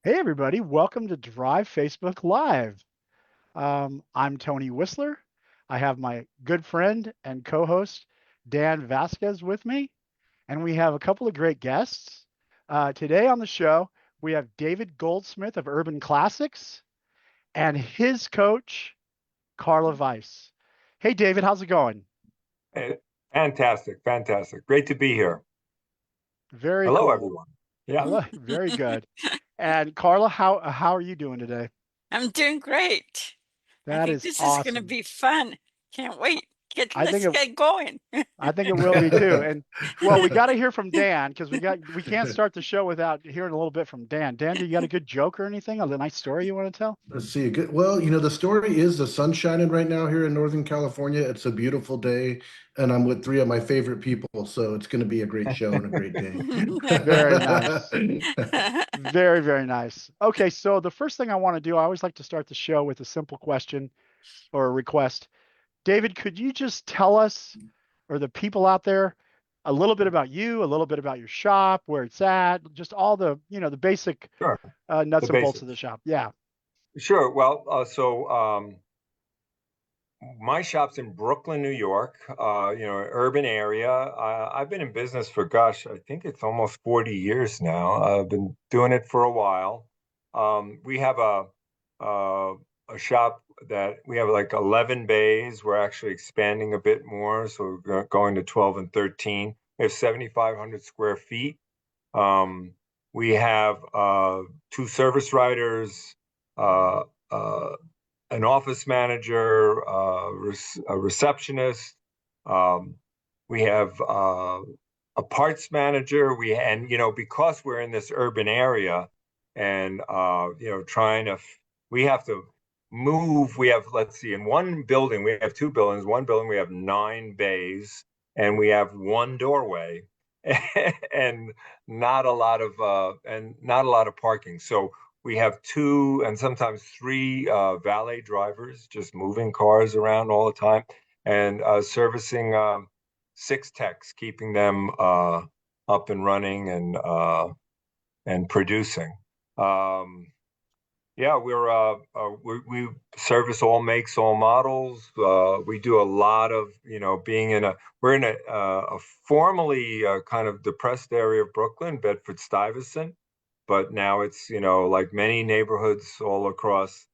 Hey everybody, welcome to Drive Facebook Live. I'm Tony Whistler. I have my good friend and co-host Dan Vasquez with me, and we have a couple of great guests. Today on the show, we have David Goldsmith of Urban Classics and his coach, Carla Weiss. Hey David, how's it going? Eh, Fantastic, fantastic. Great to be here. Very Hello, cool. everyone. Yeah. Hello, very good. And Carla, how are you doing today? I'm doing great. I That think is this is going to awesome. be fun. Can't wait. I think Let's it get going. I think it will be too. And well, we got to hear from Dan because we can't start the show without hearing a little bit from Dan. Dan, do you got a good joke or anything? A nice story you want to tell? Let's see. Good. Well, the story is the sun's shining right now here in Northern California. It's a beautiful day, and I'm with three of my favorite people, so it's going to be a great show and a great day. Very nice. Very, very nice. Okay, so the first thing I want to do, I always like to start the show with a simple question or a request. David, could you just tell us or the people out there a little bit about you, a little bit about your shop, where it's at, just all the basic Sure. The nuts and bolts of the basics. shop? Yeah. Sure. Well, my shop's in Brooklyn, New York, urban area. I've been in business for, gosh, I think it's almost 40 years now. I've been doing it for a while. We have a, a shop that we have like 11 bays. We're actually expanding a bit more. So we're going to 12 and 13. We have 7,500 square feet. Um, we have two service writers, uh, uh, an office manager, a receptionist. Um, we have a parts manager. Because we're in this urban area, and trying to, we have to move. We have, let's see, in one building we have two buildings. One building we have 9 bays, and we have one doorway, and not a lot of parking. So we have two and sometimes three valet drivers just moving cars around all the time and servicing six techs, keeping them up and running and producing. Um, yeah, we service all makes, all models. We do a lot of, being in a we're in a formerly kind of depressed area of Brooklyn, Bedford-Stuyvesant, but now it's, like many neighborhoods all across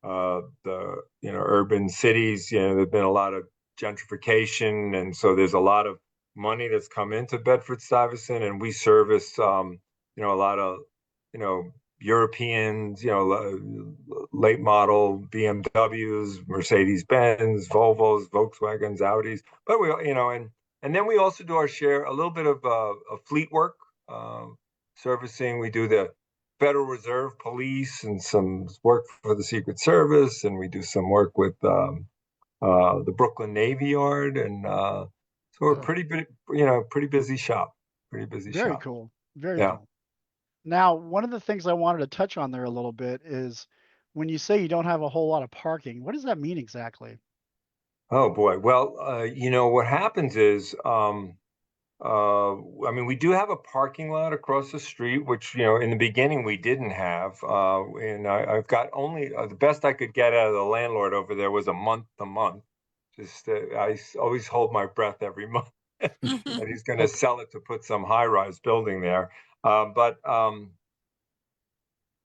the, urban cities. There's been a lot of gentrification, and so there's a lot of money that's come into Bedford-Stuyvesant, and we service, a lot of, you know, Europeans, late model BMWs, Mercedes-Benz, Volvos, Volkswagens, Audis. But we, and then we also do our share, a little bit of fleet work, uh, servicing. We do the Federal Reserve Police and some work for the Secret Service, and we do some work with the Brooklyn Navy Yard, and so we're Oh, pretty big, pretty busy shop, pretty busy very shop. cool. Very Yeah. cool. Now, one of the things I wanted to touch on there a little bit is when you say you don't have a whole lot of parking, what does that mean exactly? Oh boy. Well, what happens is, I mean, we do have a parking lot across the street, which, in the beginning we didn't have. And I've got only the best I could get out of the landlord over there was a month to month. Just always hold my breath every month that he's going to Okay. sell it to put some high-rise building there. But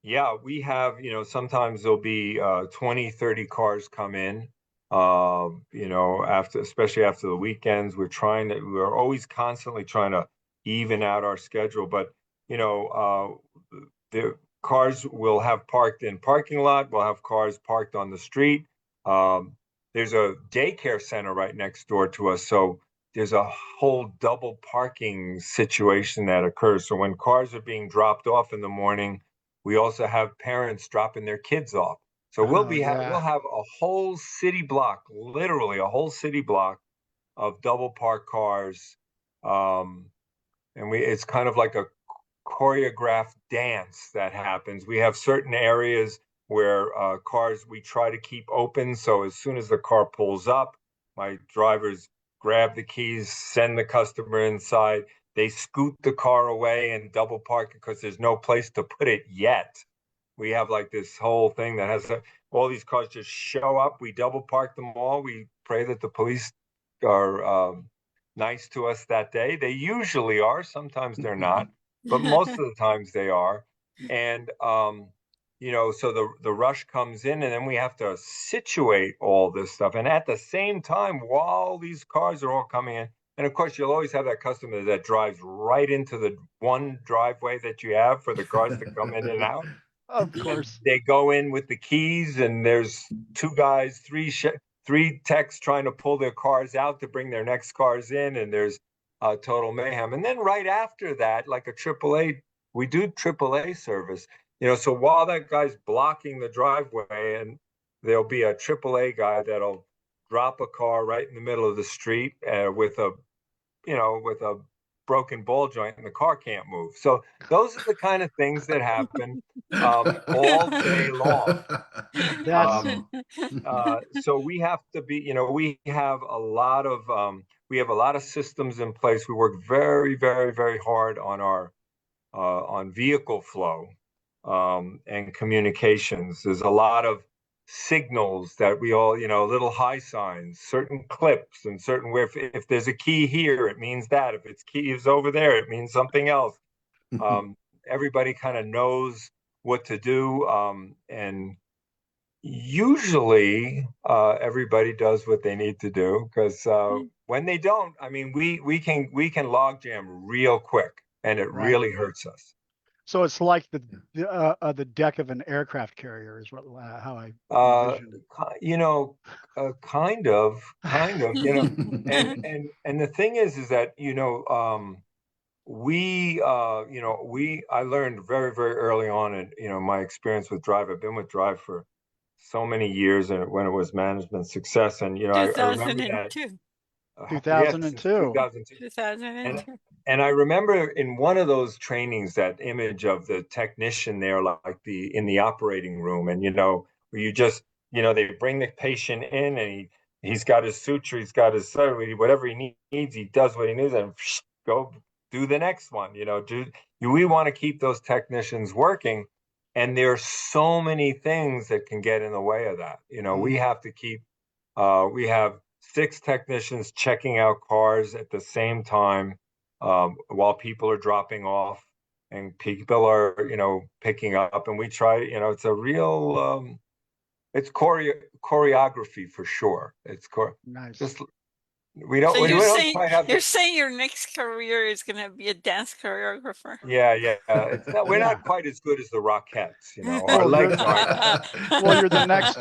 Yeah, we have, sometimes there'll be 20, 30 cars come in. Especially after the weekends, we're always constantly trying to even out our schedule. But, the cars will have parked in parking lot, we'll have cars parked on the street. Um, there's a daycare center right next door to us. So there's a whole double parking situation that occurs. So when cars are being dropped off in the morning, we also have parents dropping their kids off. So Oh, we'll yeah. have a whole city block, literally a whole city block of double parked cars. Um, and it's kind of like a choreographed dance that happens. We have certain areas where cars we try to keep open. So as soon as the car pulls up, my drivers grab the keys, send the customer inside. They scoot the car away and double park it because there's no place to put it yet. We have like this whole thing that has all these cars just show up. We double park them all. We pray that the police are nice to us that day. They usually are. Sometimes they're not, but most of the times they are. And so the rush comes in, and then we have to situate all this stuff. And at the same time, while these cars are all coming in, and of course, you'll always have that customer that drives right into the one driveway that you have for the cars to come in and out. Of And course. they go in with the keys, and there's two guys, three techs trying to pull their cars out to bring their next cars in, and there's total mayhem. And then right after that, like a AAA, we do AAA service. So while that guy's blocking the driveway, and there'll be a AAA guy that'll drop a car right in the middle of the street with a broken ball joint, and the car can't move. So those are the kind of things that happen all day long. That's So we have to be, we have a lot of systems in place. We work very, very, very hard on our on vehicle flow and communications. There's a lot of signals that we all, little high signs, certain clips, and certain where if there's a key here, it means that. If it's keys over there, it means something else. Everybody kind of knows what to do, and usually everybody does what they need to do, because when they don't, I mean, we can log jam real quick, and it right. really hurts us. So it's like the deck of an aircraft carrier is what how I envision it. Kind of, and the thing is that I learned very, very early on in my experience with Drive. I've been with Drive for so many years, and when it was management success, and I remember that 2002. 2002. And I remember in one of those trainings, that image of the technician there, like in the operating room, and where you just they bring the patient in, and he's got his suture, he's got his surgery, whatever he needs, he does what he needs, and go do the next one. We want to keep those technicians working, and there's so many things that can get in the way of that. We have to keep. We have 6 technicians checking out cars at the same time while people are dropping off and people are, picking up. And we try, it's a real, it's choreography for sure. It's nice. Just we don't. So we don't quite have. You're saying your next career is going to be a dance choreographer? Yeah. It's not. We're not quite as good as the Rockettes. Our Well, legs are. Well, you're the next.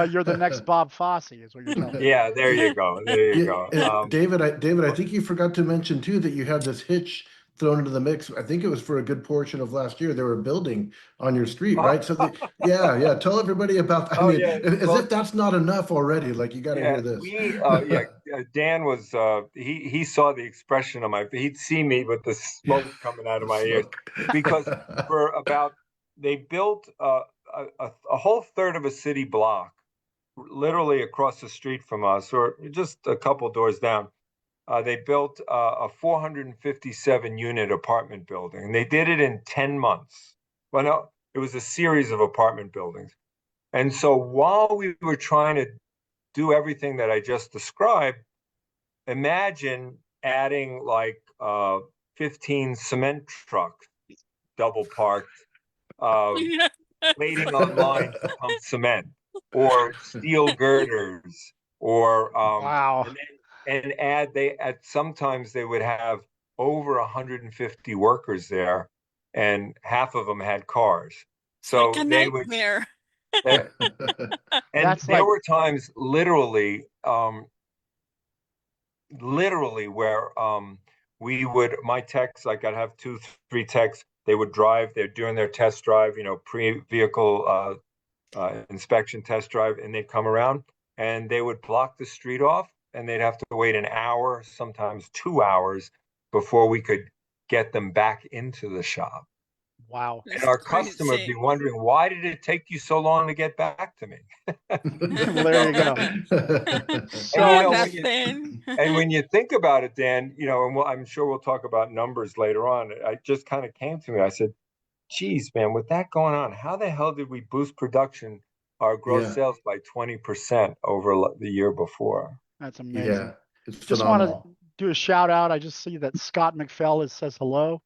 You're the next Bob Fosse, is what you're telling me. Yeah, there you go. There you go. David, I think you forgot to mention too that you had this hitch thrown into the mix. I think it was for a good portion of last year. They were building on your street, right? So yeah. Tell everybody about that. If that's not enough already, like you got to hear this. Dan was he saw the expression on he'd see me with the smoke coming out of my ears, because they built a whole third of a city block literally across the street from us, or just a couple doors down. They built a 457 unit apartment building, and they did it in 10 months. Well, no, it was a series of apartment buildings. And so while we were trying to do everything that I just described, imagine adding like 15 cement trucks, double parked, waiting online to pump cement, or steel girders, or wow. And sometimes they would have over 150 workers there, and half of them had cars. So like a they nightmare. and there were times literally where my techs, like I'd have 2-3 techs, they would drive, they're doing their test drive, pre-vehicle inspection test drive, and they'd come around and they would block the street off, and they'd have to wait an hour, sometimes 2 hours, before we could get them back into the shop. Wow. And our customer would be wondering, why did it take you so long to get back to me? Well, there you go. And when you think about it, Dan, and I'm sure we'll talk about numbers later on, it just kind of came to me. I said, geez, man, with that going on, how the hell did we boost production, our gross Yeah, sales by 20% over the year before? That's yeah, amazing. it's Just want to phenomenal. do a shout out. I just see that Scott McFell says hello.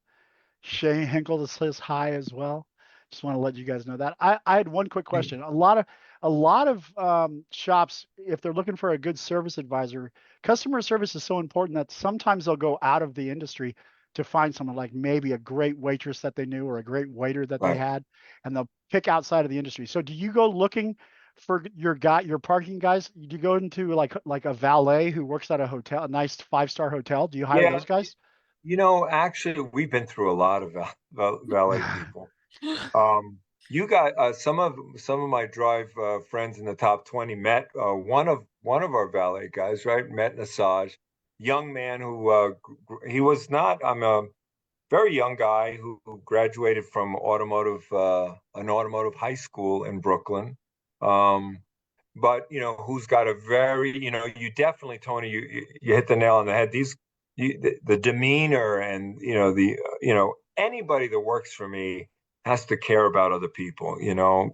Shay Hinkle says hi as well. Just want to let you guys know that. I had one quick question. A lot of shops, if they're looking for a good service advisor, customer service is so important that sometimes they'll go out of the industry to find someone like maybe a great waitress that they knew or a great waiter that they Right. had, and they'll pick outside of the industry. So do you go looking for your parking guys? Do you go into like a valet who works at a hotel, a nice 5-star hotel? Do you hire Yeah, those guys? actually, we've been through a lot of valet people. You got some of my drive friends in the top 20 met one of our valet guys, right? Met Nasaj, young man who he was not. I'm a very young guy who graduated from an automotive high school in Brooklyn. Um, but who's got a very, you definitely, Tony, you hit the nail on the head. The demeanor and anybody that works for me has to care about other people,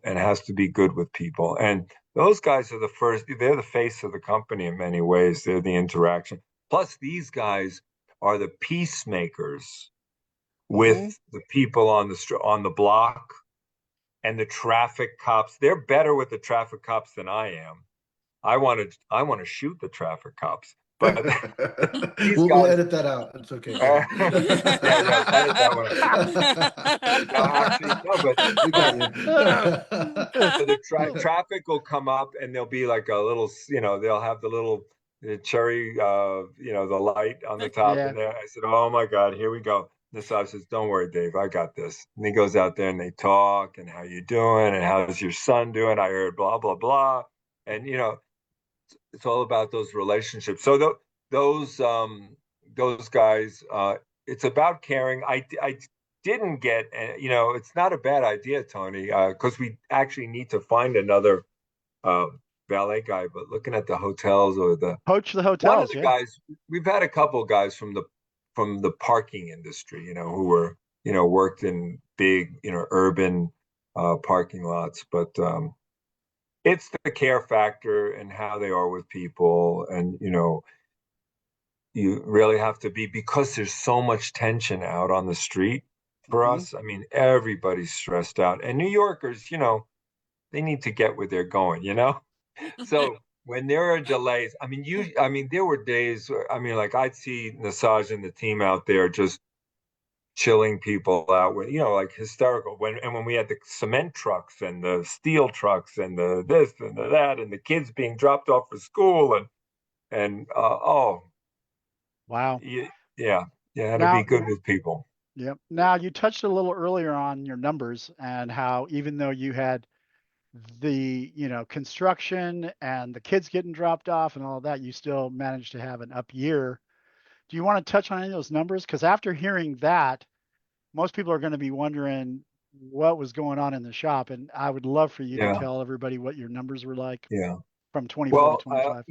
and has to be good with people. And those guys are they're the face of the company in many ways. They're the interaction. Plus, these guys are the peacemakers Hmm. with the people on the block and the traffic cops. They're better with the traffic cops than I am. I want to shoot the traffic cops, but these We'll guys. edit that out. It's okay, Tony. Yeah, yeah, edit that one out. No, actually, no, but We got you. so the traffic will come up and there'll be like a little, they'll have the cherry, the light on the top. Yeah. And there, I said, "Oh my God, here we go." Nisab says, "Don't worry, Dave, I got this." And he goes out there and they talk and how you doing and how's your son doing? I heard blah blah blah, and it's all about those relationships. So those guys, it's about caring. I didn't get, it's not a bad idea, Tony, because we actually need to find another uh, valet guy. But looking at the hotels or Poach the one of hotels, the yeah. guys, we've had a couple of guys from the parking industry, who were worked in big urban parking lots, but it's the care factor and how they are with people, and you really have to be, because there's so much tension out on the street for Hmm. us. I mean, everybody's stressed out, and New Yorkers, they need to get where they're going. So when there are delays, I mean, there were days where, like I'd see Nasaj and the team out there just chilling people out with, like hysterical. When we had the cement trucks and the steel trucks and the this and the that and the kids being dropped off for school and oh, Wow. yeah, you had to be Now, good with people. yep. Now you touched a little earlier on your numbers and how even though you had the, construction and the kids getting dropped off and all that, you still managed to have an up year. Do you want to touch on any of those numbers? Because after hearing that, most people are going to be wondering what was going on in the shop. And I would love for you to Yeah, tell everybody what your numbers were like yeah. from 24 to Well, 25.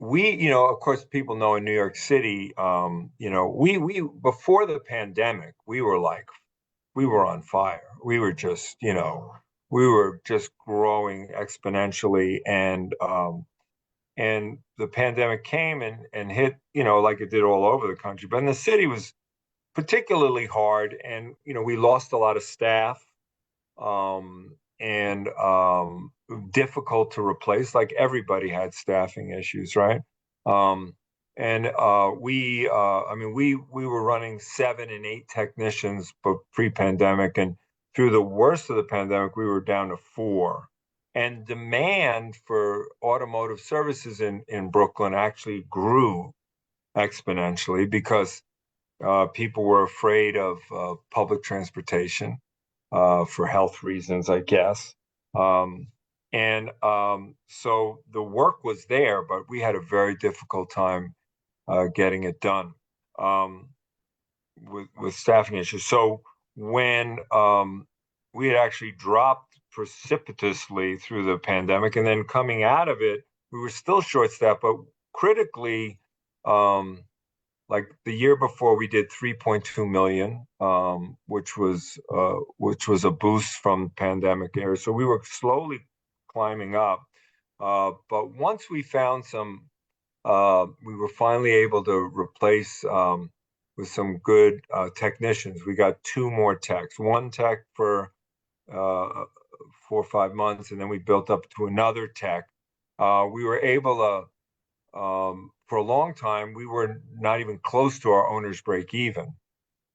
of course, people know in New York City, we before the pandemic, we were on fire. We were just growing exponentially, and the pandemic came and hit, like it did all over the country. But in the city was particularly hard, and we lost a lot of staff, and difficult to replace. Like everybody had staffing issues, right? Um, and we were running 7 and 8 technicians, but pre-pandemic, and through the worst of the pandemic, we were down to 4. And demand for automotive services in Brooklyn actually grew exponentially because people were afraid of public transportation for health reasons, I guess. Um, and so the work was there, but we had a very difficult time getting it done um, with staffing issues. So when we had actually dropped precipitously through the pandemic, and then coming out of it, we were still short staffed, but critically, um, like the year before we did 3.2 million, which was a boost from pandemic era. So we were slowly climbing up. But once we found some, we were finally able to replace with some good technicians. We got two more techs, one tech for 4 or 5 months, and then we built up to another tech. We were able to, for a long time, we were not even close to our owner's break even,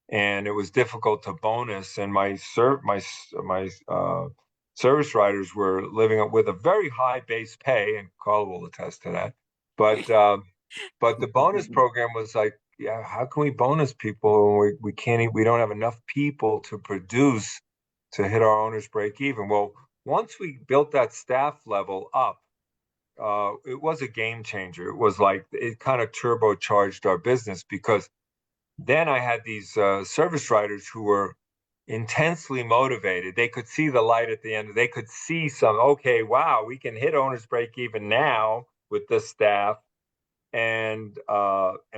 and it was difficult to bonus. And my service riders were living up with a very high base pay, and Carl will attest to that. But the bonus program was like, yeah, how can we bonus people when we can't? We don't have enough people to produce to hit our owner's break even. Well, once we built that staff level up, it was a game changer. It was like it kind of turbocharged our business, because then I had these service riders who were intensely motivated. They could see the light at the end. They could see okay, wow, we can hit owner's break even now with this staff, and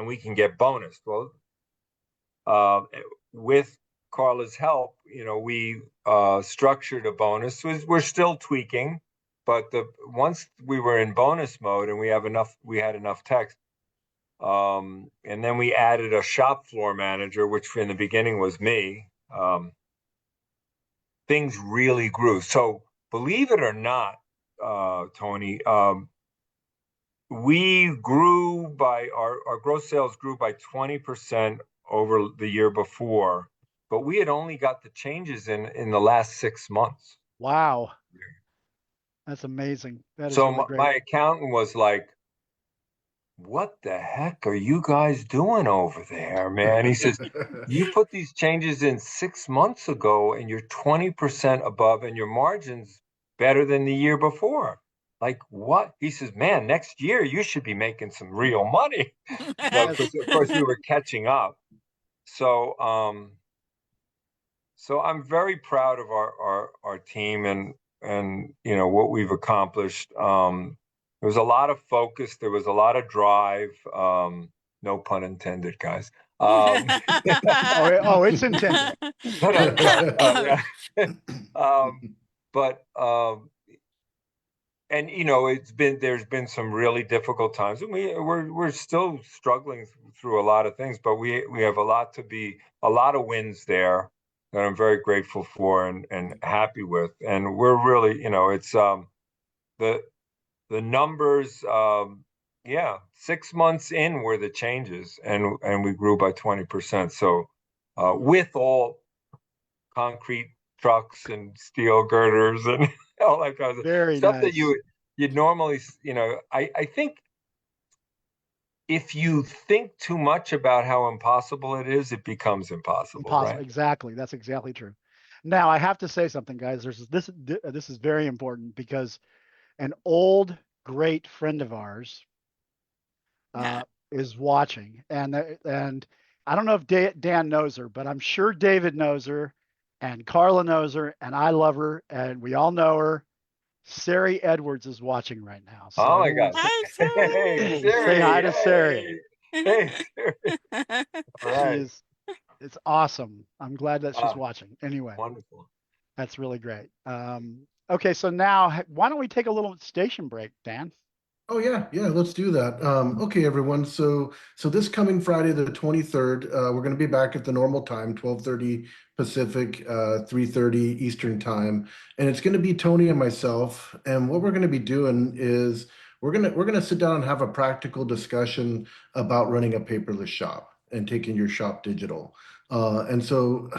we can get bonus. Well, with Carla's help, we structured a bonus. We're still tweaking, but once we were in bonus mode and we had enough techs, and then we added a shop floor manager, which in the beginning was me. Things really grew. So believe it or not, Tony, we grew by our gross sales grew by 20% over the year before, but we had only got the changes in the last 6 months. Wow. That's amazing. That is So really great. my accountant was like, what the heck are you guys doing over there, man? He says, you put these changes in 6 months ago and you're 20% above and your margin's better than the year before. Like, what? He says, man, next year you should be making some real money. Because of course we were catching up. So I'm very proud of our team and what we've accomplished. There was a lot of focus. There was a lot of drive. No pun intended, guys. It's intended. Yeah. But and there's been some really difficult times, and we're still struggling through a lot of things, but we have a lot of wins there that I'm very grateful for and happy with. And we're really, it's the numbers, 6 months in were the changes, and we grew by 20%. So with all concrete trucks and steel girders and all that kind of Very stuff nice. that you'd normally, I think if you think too much about how impossible it is, it becomes impossible, right? Exactly. That's exactly true. Now I have to say something, guys. This is very important, because an old great friend of ours is watching, and I don't know if Dan knows her, but I'm sure David knows her, and Carla knows her, and I love her, and we all know her. Sari Edwards is watching right now. So oh my God! Hi, Sari. Hey, say Sari, hi to hey. Sari. Hey, Sari. All right. It's awesome. I'm glad that she's watching. Anyway, wonderful. That's really great. Okay, so now why don't we take a little station break, Dan? Oh yeah, let's do that. Okay, everyone. So this coming Friday, the 23rd, we're going to be back at the normal time, 12:30 Pacific, 3:30 Eastern time, and it's going to be Tony and myself. And what we're going to be doing is we're gonna sit down and have a practical discussion about running a paperless shop and taking your shop digital. And so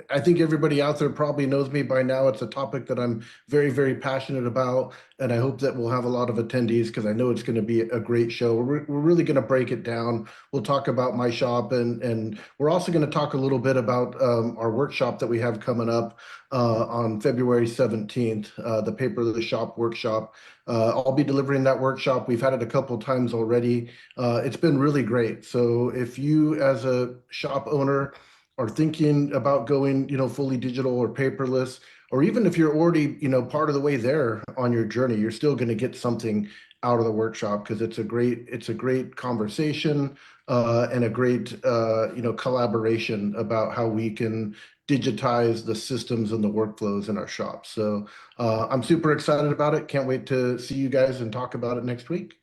I think everybody out there probably knows me by now. It's a topic that I'm very, very passionate about, and I hope that we'll have a lot of attendees, because I know it's going to be a great show. We're really going to break it down. We'll talk about my shop, and we're also going to talk a little bit about our workshop that we have coming up on February 17th, the Paperless Shop workshop. I'll be delivering that workshop. We've had it a couple times already. It's been really great. So if you, as a shop owner, are thinking about going, fully digital or paperless, or even if you're already, part of the way there on your journey, you're still going to get something out of the workshop, because it's a great conversation. and a great collaboration about how we can digitize the systems and the workflows in our shop. So I'm super excited about it. Can't wait to see you guys and talk about it next week.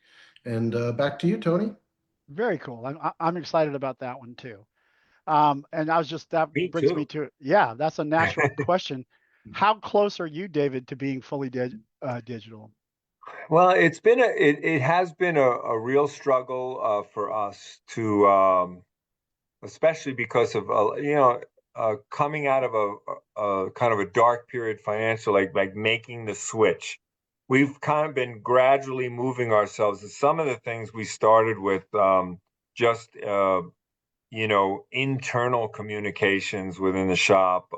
And back to you, Tony. Very cool. I'm excited about that one too. And that Me brings me too. to, yeah, that's a natural question. How close are you, David, to being fully digital? Well, it has been a real struggle for us to especially because of coming out of a kind of a dark period financial, like making the switch. We've kind of been gradually moving ourselves. Some of the things we started with just internal communications within the shop.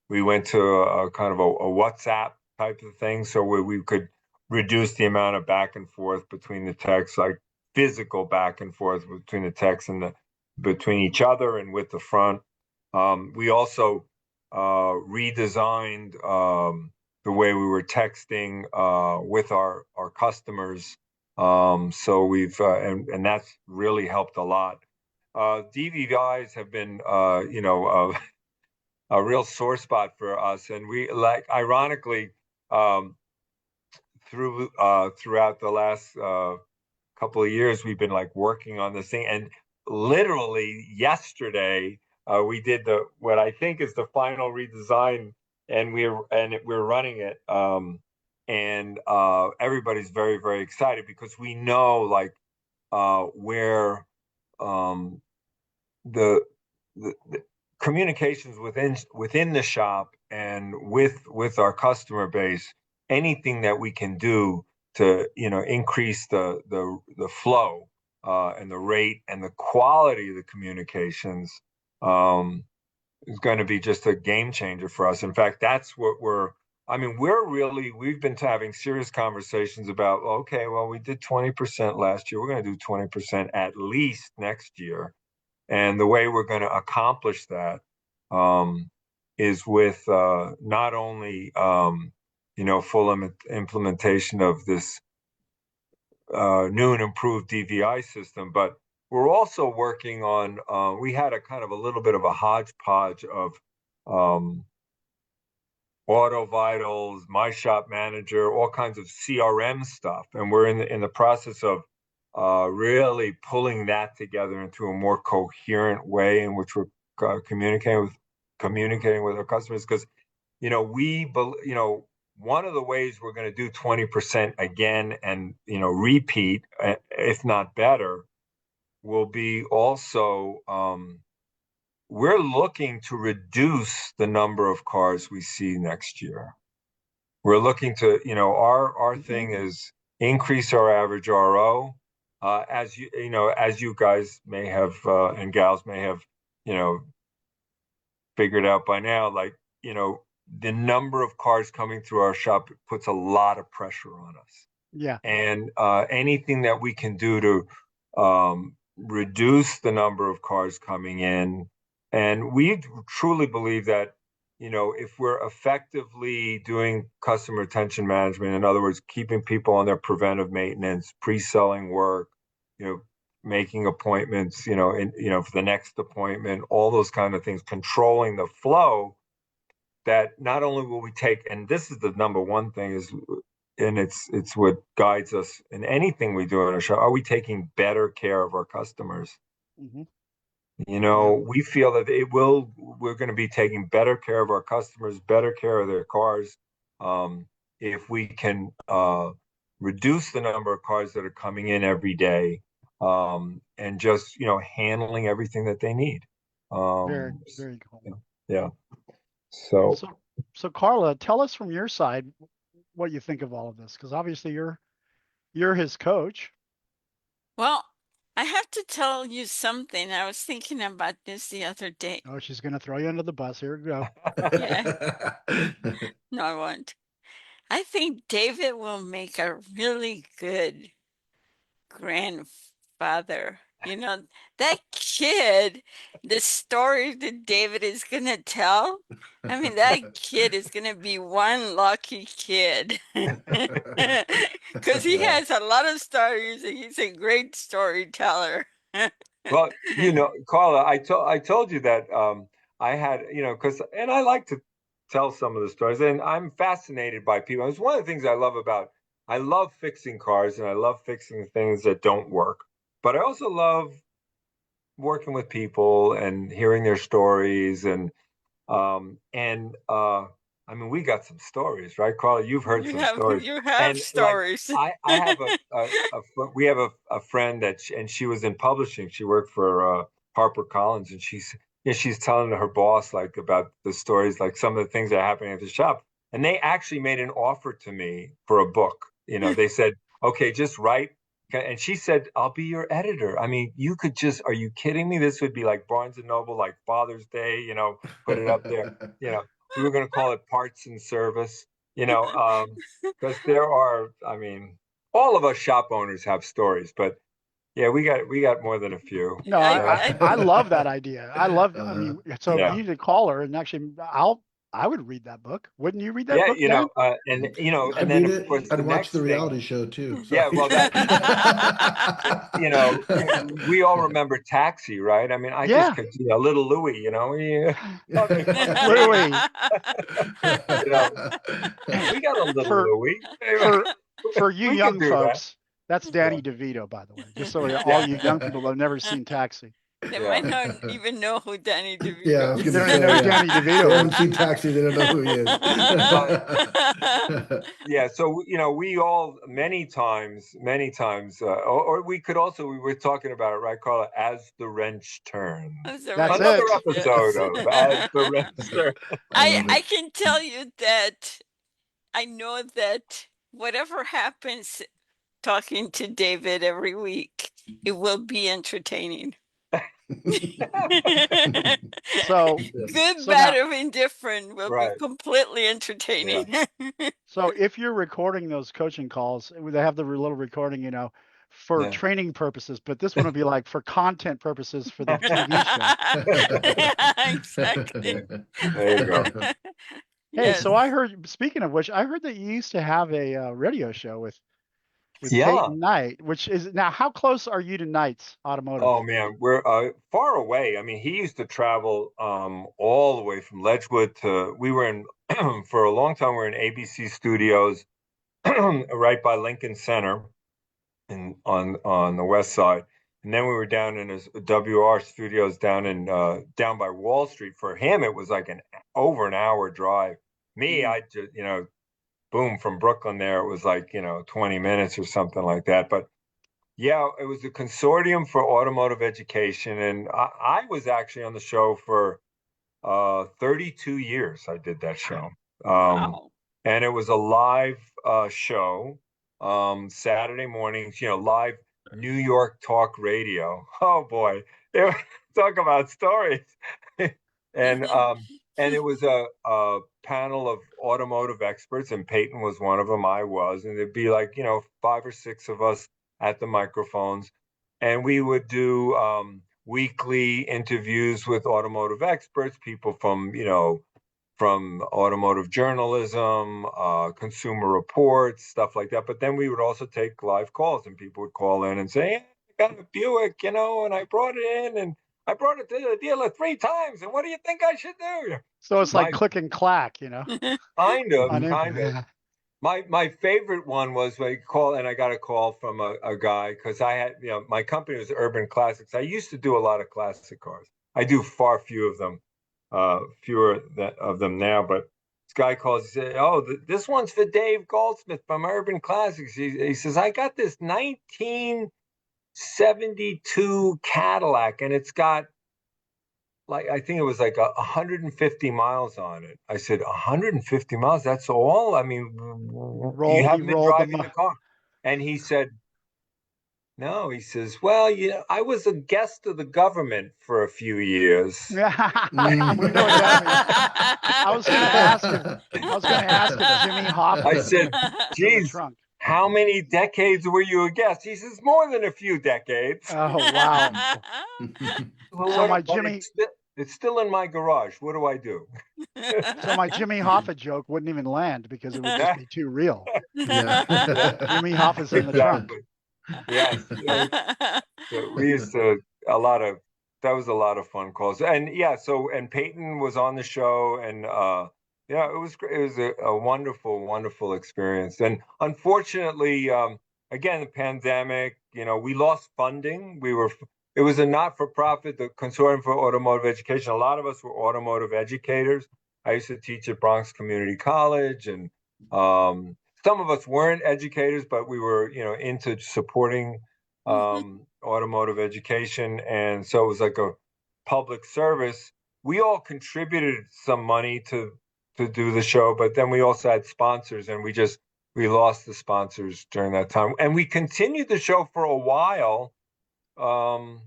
We went to a kind of a WhatsApp type of thing, so where we could reduce the amount of back and forth between the techs, like physical back and forth between the techs and between each other and with the front. We also redesigned the way we were texting with our customers. So and that's really helped a lot. DVIs have been, a real sore spot for us, and we ironically, throughout the last couple of years, we've been like working on this thing, and literally yesterday, we did what I think is the final redesign, and we're running it, and everybody's very, very excited because we know like where the, the communications within the shop and with our customer base, anything that we can do to increase the flow and the rate and the quality of the communications is going to be just a game changer for us. In fact, that's what we've been having serious conversations about, okay, well, we did 20% last year. We're going to do 20% at least next year. And the way we're going to accomplish that is with not only full implementation of this new and improved DVI system, but we're also working on. We had a kind of a little bit of a hodgepodge of Auto Vitals, My Shop Manager, all kinds of CRM stuff, and we're in the process of really pulling that together into a more coherent way in which we're communicating with our customers. Because one of the ways we're going to do 20% again and repeat, if not better, will be also we're looking to reduce the number of cars we see next year. We're looking to our thing is increase our average RO. As you guys may have and gals may have, figured out by now, like, the number of cars coming through our shop puts a lot of pressure on us. Yeah. And anything that we can do to reduce the number of cars coming in, and we truly believe that, if we're effectively doing customer retention management, in other words, keeping people on their preventive maintenance, pre-selling work, making appointments, for the next appointment, all those kind of things, controlling the flow, that not only will we take, and this is the number one thing is, and it's what guides us in anything we do in our show, are we taking better care of our customers? Mm-hmm. We feel that we're going to be taking better care of our customers, better care of their cars, if we can reduce the number of cars that are coming in every day, and just handling everything that they need. Very, very cool. Yeah. So Carla, tell us from your side what you think of all of this, because obviously you're his coach. Well, I have to tell you something. I was thinking about this the other day. Oh, she's going to throw you under the bus. Here we go. Yeah. No, I won't. I think David will make a really good grandfather. That kid, the story that David is going to tell, I mean, that kid is going to be one lucky kid. Because he has a lot of stories and he's a great storyteller. Well, Carla, I told you that I had, and I like to tell some of the stories, and I'm fascinated by people. It's one of the things I love fixing cars, and I love fixing things that don't work. But I also love working with people and hearing their stories, and I mean, we got some stories, right, Carla? You've heard some stories, you have and like stories. I have we have a friend and she was in publishing. She worked for HarperCollins, and she's telling her boss like about the stories, like some of the things that are happening at the shop. And they actually made an offer to me for a book. They said, okay, just write. And she said, I'll be your editor. I mean, are you kidding me? This would be like Barnes and Noble, like Father's Day, put it up there. We were going to call it Parts and Service, because I mean, all of us shop owners have stories, but yeah, we got more than a few. No, I love that idea. I mean, so Yeah. you need to call her, and actually, I would read that book. Wouldn't you read that Yeah, book, Dan? I'd then read of it. course I'd the watch the next thing, reality show too. So. yeah, well we all remember Taxi, right? I mean, I just Yeah, could see a little Louis, Louis. we got a little For Louis. for you We could young do that. folks, that's Danny DeVito, by the way. Just so all Yeah. you young people that have never seen Taxi. They Yeah. might not even know who Danny DeVito Yeah, I was is. going They to don't say, know who Danny They DeVito haven't is. seen Taxi. They don't know who he is. Yeah, so we all many times, or we were talking about it, right, Carla? As the wrench turns. That's Another it. episode of As the Wrench Turns. I can tell you that I know that whatever happens talking to David every week, it will be entertaining. So Good, so bad, now or indifferent will be Right. completely entertaining. so if you're recording those coaching calls, they have the little recording, for Yeah. training purposes, but this one would be like for content purposes for the TV show. Yeah, exactly. There you go. Hey, Yes. so I heard, speaking of which, I heard that you used to have a radio show with Yeah. Peyton Knight, which is now, how close are you to Knight's Automotive? Oh man, we're far away. I mean, he used to travel all the way from Ledgewood to. We were in for a long time. We were in ABC Studios, right by Lincoln Center, on the west side, and then we were down in his WR Studios down by Wall Street. For him, it was like over an hour drive. Me, I just boom, from Brooklyn there, it was like 20 minutes or something like that. But yeah, it was a consortium for automotive education, and I was actually on the show for 32 years. I did that show. Wow. And it was a live show, Saturday mornings, live New York talk radio. Oh boy, talk about stories. and it was a panel of automotive experts, and Peyton was one of them. I was, and there'd be like 5 or 6 of us at the microphones, and we would do weekly interviews with automotive experts, people from automotive journalism, consumer reports, stuff like that. But then we would also take live calls, and people would call in and say, hey, I got a Buick, and I brought it in, and I brought it to the dealer 3 times, and what do you think I should do? So it's like click and clack, Kind of. Yeah. My favorite one was when I got a call from a guy, because I had, my company was Urban Classics. I used to do a lot of classic cars. I do far fewer of them now, but this guy calls, he said, oh, this one's for Dave Goldsmith from Urban Classics. He says, I got this 1972 Cadillac, and it's got, like, I think it was like 150 miles on it. I said, 150 miles? That's all? I mean, you haven't been driving the car. And he said, no. He says, well, I was a guest of the government for a few years. We know what that means. I was going to ask if Jimmy Hoffa. I said, geez, how many decades were you a guest? He says, more than a few decades. Oh, wow. So my Jimmy, it's still in my garage. What do I do? So my Jimmy Hoffa joke wouldn't even land because it would just be too real. Yeah. Jimmy Hoffa's in the trunk. Yes. So we used to that was a lot of fun calls. And yeah, and Peyton was on the show, and yeah, it was a wonderful experience. And unfortunately, again, the pandemic, we lost funding. It was a not-for-profit, the Consortium for Automotive Education. A lot of us were automotive educators. I used to teach at Bronx Community College, and some of us weren't educators, but we were, into supporting automotive education. And so it was like a public service. We all contributed some money to do the show, but then we also had sponsors, and we lost the sponsors during that time. And we continued the show for a while on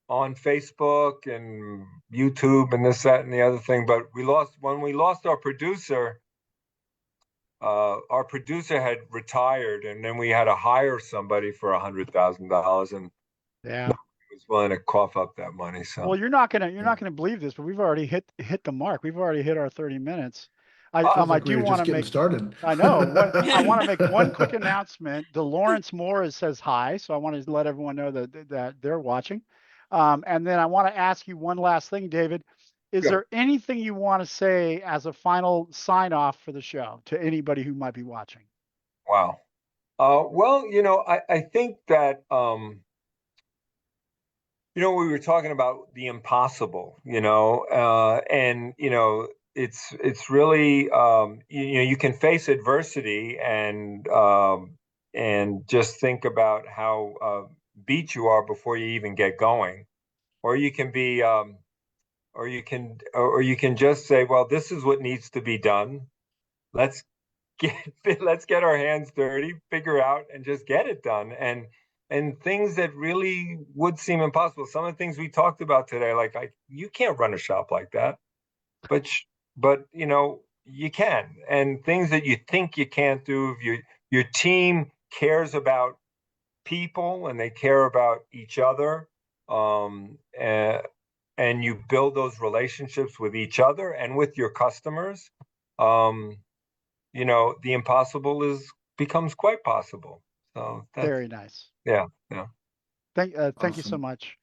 Facebook and YouTube and this, that, and the other thing. But when we lost our producer had retired, and then we had to hire somebody for $100,000, and Yeah. nobody was willing to cough up that money. So Well, you're not gonna believe this, but we've already hit the mark. We've already hit our 30 minutes. Sounds I like we do were want just to getting make. started. I know. I want to make one quick announcement. Delawrence Moore says hi, so I want to let everyone know that they're watching. And then I want to ask you one last thing, David. Is Sure. there anything you want to say as a final sign off for the show to anybody who might be watching? Wow. Well, I think that we were talking about the impossible, and it's really you can face adversity and just think about how beat you are before you even get going, or you can be or you can just say, well, this is what needs to be done. Let's get let's get our hands dirty, figure out, and just get it done. And things that really would seem impossible. Some of the things we talked about today, like you can't run a shop like that, but you can. And things that you think you can't do, if your team cares about people and they care about each other, and you build those relationships with each other and with your customers, the impossible becomes quite possible. So Very nice. yeah. Thank you so Awesome. much.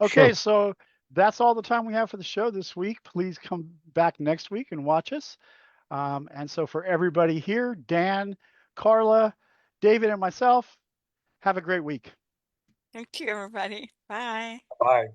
Sure. Okay, so that's all the time we have for the show this week. Please come back next week and watch us. And so for everybody here, Dan, Carla, David, and myself, have a great week. Thank you, everybody. Bye. Bye.